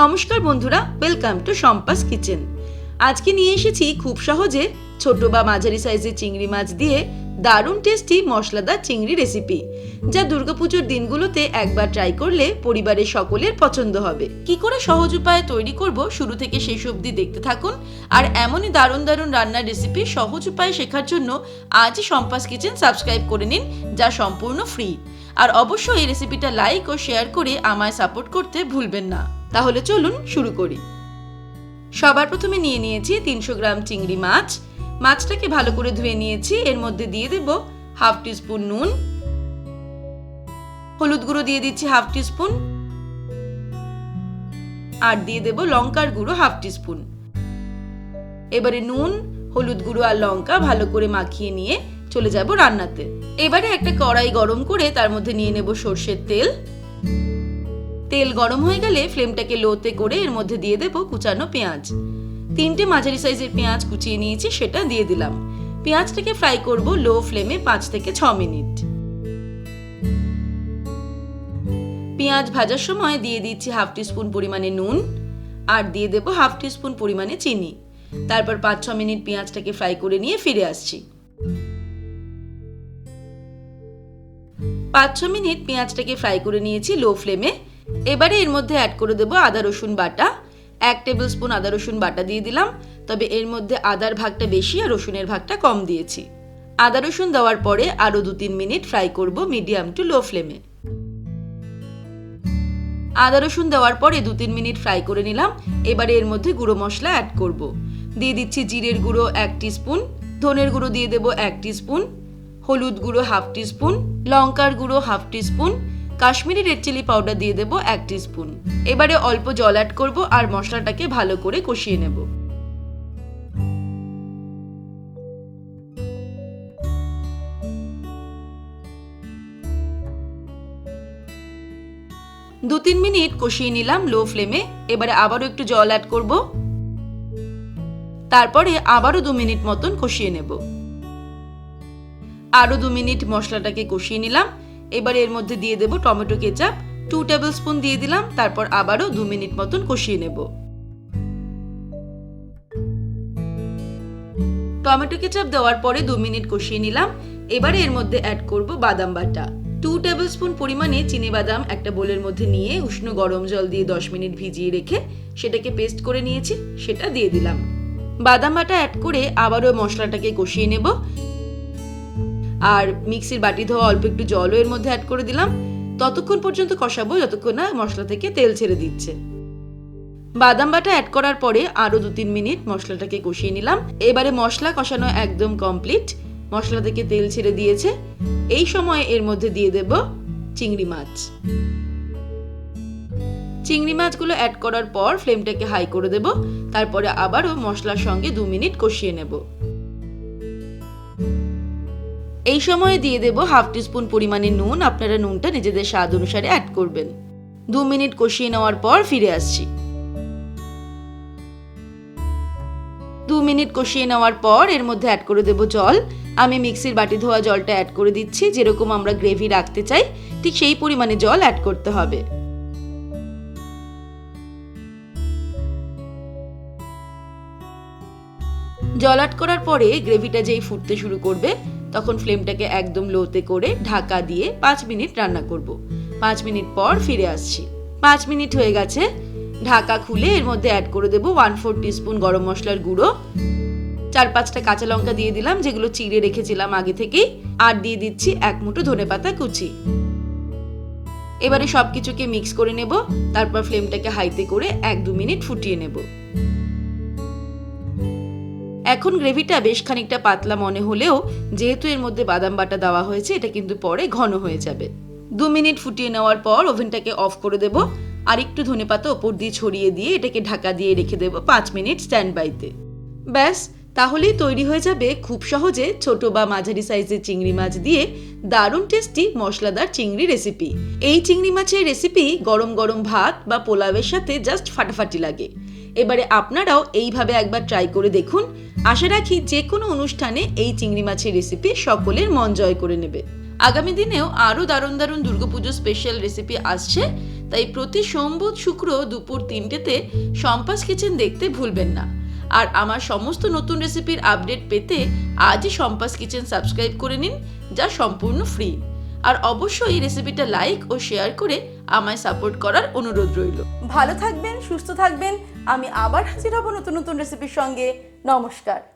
নমস্কার বন্ধুরা, welcome to Shampa's kitchen. আজকে নিয়ে এসেছি খুব সহজে ছোট বা মাঝারি সাইজের চিংড়ি মাছ দিয়ে দারুণ টেস্টি মশলাদার চিংড়ি রেসিপি, যা দুর্গাপুজোর দিনগুলোতে একবার ট্রাই করলে পরিবারের সকলের পছন্দ হবে। কি করে সহজ উপায়ে তৈরি করব শুরু থেকে শেষ অবধি দেখতে থাকুন। আর এমনই দারুণ দারুণ রান্নার রেসিপি সহজ উপায়ে শেখার জন্য আজই শম্পাস কিচেন সাবস্ক্রাইব করে নিন, যা সম্পূর্ণ ফ্রি। আর অবশ্যই এই রেসিপিটা লাইক ও শেয়ার করে আমায় সাপোর্ট করতে ভুলবেন না। তাহলে চলুন শুরু করি। সবার প্রথমে নিয়ে নিয়েছি 300 গ্রাম চিংড়ি মাছ। মাছটাকে ভালো করে ধুয়ে নিয়েছি। এর মধ্যে দিয়ে দেব হাফ টিস্পুন নুন, হলুদ গুঁড়ো দিয়ে দিচ্ছি হাফ টিস্পুন, আর দিয়ে দেব লঙ্কার গুঁড়ো হাফ টিস্পুন। এবারে নুন, হলুদ গুঁড়ো আর লঙ্কা ভালো করে মাখিয়ে নিয়ে চলে যাব রান্নাতে। এবারে একটা কড়াই গরম করে তার মধ্যে নিয়ে নেব সরষের তেল। তেল গরম হয়ে গেলে ফ্লেমটাকে লোতে করে এর মধ্যে দিয়ে দেব কুচানো পেঁয়াজ। 3টে মাঝারি সাইজের পেঁয়াজ কুচিয়ে নিয়েছি, সেটা দিয়ে দিলাম। পেঁয়াজটাকে ফ্রাই করব লো ফ্লেমে 5 থেকে 6 মিনিট। পেঁয়াজ ভাজার সময় দিয়ে দিচ্ছি হাফ টিস্পুন পরিমাণে নুন, আর দিয়ে দেব হাফ টিস্পুন পরিমাণে চিনি। তারপর 5-6 মিনিট পেঁয়াজটাকে ফ্রাই করে নিয়ে ফিরে আসছি। 5-6 মিনিট পেঁয়াজটাকে ফ্রাই করে নিয়েছি লো ফ্লেমে। এবারে এর মধ্যে অ্যাড করে দেব আদা রসুন বাটা। 1 টেবিল স্পুন আদা রসুন বাটা দিয়ে দিলাম, তবে এর মধ্যে আদার ভাগটা বেশি আর রসুনের ভাগটা কম দিয়েছি। আদা রসুন দেওয়ার পরে আরো 2-3 মিনিট ফ্রাই করব মিডিয়াম টু লো ফ্লেমে। আদা রসুন দেওয়ার পরে 2-3 মিনিট ফ্রাই করে নিলাম। এবারে এর মধ্যে গুঁড়ো মশলা অ্যাড করব। দিয়ে দিচ্ছি জিরের গুঁড়ো 1 টিস্পুন, ধনের গুঁড়ো দিয়ে দেব 1 টিস্পুন, হলুদ গুঁড়ো হাফ টিস্পুন, লঙ্কার গুঁড়ো half teaspoon, Kashmiri red chilli powder দিয়ে দেব 1 টিস্পুন। এবারে অল্প জল অ্যাড করব আর মশলাটাকে ভালো করে কষিয়ে নেব। দু 3 মিনিট কষিয়ে নিলাম লো ফ্লেমে। এবারে আবারও একটু জল অ্যাড করব, তারপরে আবারও 2 মিনিট মতন কষিয়ে নেব। আরো 2 মিনিট মশলাটাকে কষিয়ে নিলাম। এবারে এর মধ্যে দিয়ে দেব টমেটো কেচাপ 2 টেবিল স্পুন দিয়ে দিলাম। তারপর আবারও 2 মিনিট মতন কষিয়ে নেব। টমেটো কেচাপ দেওয়ার পরে 2 মিনিট কষিয়ে নিলাম। এবারে এর মধ্যে অ্যাড করব বাদাম বাটা। 2 টেবিল স্পুন পরিমাণে চিনি বাদাম একটা বোলের মধ্যে নিয়ে উষ্ণ গরম জল দিয়ে 10 মিনিট ভিজিয়ে রেখে সেটাকে পেস্ট করে নিয়েছি, সেটা দিয়ে দিলাম। বাদাম বাটা অ্যাড করে আবারও মশলাটাকে কষিয়ে নেব। আর মিক্সির বাটি ধোয়া অল্প একটু জলও এর মধ্যে অ্যাড করে দিলাম। ততক্ষণ পর্যন্ত কষাবো যতক্ষণ না মশলা থেকে তেল ছেড়ে দিচ্ছে। বাদাম বাটা অ্যাড করার পরে আরো 2-3 মিনিট মশলাটাকে কষিয়ে নিলাম। এবারে মশলা কষানো একদম কমপ্লিট, মশলা থেকে তেল ছেড়ে দিয়েছে। এই সময় এর মধ্যে দিয়ে দেব চিংড়ি মাছ। চিংড়ি মাছগুলো অ্যাড করার পর ফ্লেমটাকে হাই করে দেব। তারপরে আবারও মশলার সঙ্গে 2 মিনিট কষিয়ে নেব। এই সময়ে দিয়ে দেব হাফ টিস্পুন পরিমাণে নুন। আপনারা নুনটা নিজেদের স্বাদ অনুসারে অ্যাড করবেন। 2 মিনিট কষিয়ে নেওয়ার পর ফিরে আসছি। 2 মিনিট কষিয়ে নেওয়ার পর এর মধ্যে অ্যাড করে দেব জল। আমি মিক্সির বাটি ধোয়া জলটা অ্যাড করে দিচ্ছি। যেরকম আমরা গ্রেভি রাখতে চাই ঠিক সেই পরিমাণে জল অ্যাড করতে হবে। জল অ্যাড করার পরে গ্রেভিটা যেই ফুটতে শুরু করবে তখন ফ্লেমটাকে একদম লোতে করে ঢাকা দিয়ে 5 মিনিট রান্না করব। 5 মিনিট পর ফিরে আসছি। 5 মিনিট হয়ে গেছে। ঢাকা খুলে এর মধ্যে অ্যাড করে দেব 1/4 টিস্পুন গরম মশলার গুঁড়ো, 4-5টা কাঁচা লঙ্কা দিয়ে দিলাম যেগুলো চিড়ে রেখেছিলাম আগে থেকেই, আর দিয়ে দিচ্ছি 1 মুঠো ধনেপাতা কুচি। এবারে সবকিছুকে মিক্স করে নেব। তারপর ফ্লেমটাকে হাইতে করে 1-2 মিনিট ফুটিয়ে নেব। এখন গ্রেভিটা বেশ খানিকটা পাতলা মনে হলেও যেহেতু এর মধ্যে বাদাম বাটা দেওয়া হয়েছে এটা কিন্তু পরে ঘন হয়ে যাবে। 2 মিনিট ফুটিয়ে নেওয়ার পর ওভেনটাকে অফ করে দেব। আর একটু ধনেপাতা ওপর দিয়ে ছড়িয়ে দিয়ে এটাকে ঢাকা দিয়ে রেখে দেব 5 মিনিট স্ট্যান্ড বাইতে। ব্যাস, তাহলেই তৈরি হয়ে যাবে খুব সহজে ছোট বা মাঝারি সাইজের চিংড়ি মাছ দিয়ে দারুণ টেস্টি মশলাদার চিংড়ি রেসিপি। এই চিংড়ি মাছের রেসিপি গরম গরম ভাত বা পোলাওয়ের সাথে জাস্ট ফাটাফাটি লাগে। এবারে আপনারাও এইভাবে একবার ট্রাই করে দেখুন। আশা রাখি যে কোনো অনুষ্ঠানে এই চিংড়ি মাছের রেসিপি সকলের মন জয় করে নেবে। আগামী দিনেও আরও দারুণ দারুণ দুর্গাপুজো স্পেশাল রেসিপি আসছে, তাই প্রতি সোম বুধ শুক্র দুপুর 3টেতে শম্পাস কিচেন দেখতে ভুলবেন না। আর আমার সমস্ত নতুন রেসিপির আপডেট পেতে আজই শম্পাস কিচেন সাবস্ক্রাইব করে নিন, যা সম্পূর্ণ ফ্রি। আর অবশ্যই রেসিপিটা লাইক ও শেয়ার করে আমায় সাপোর্ট করার অনুরোধ রইল। ভালো থাকবেন, সুস্থ থাকবেন। আমি আবার হাজির হব নতুন নতুন রেসিপির সঙ্গে। নমস্কার।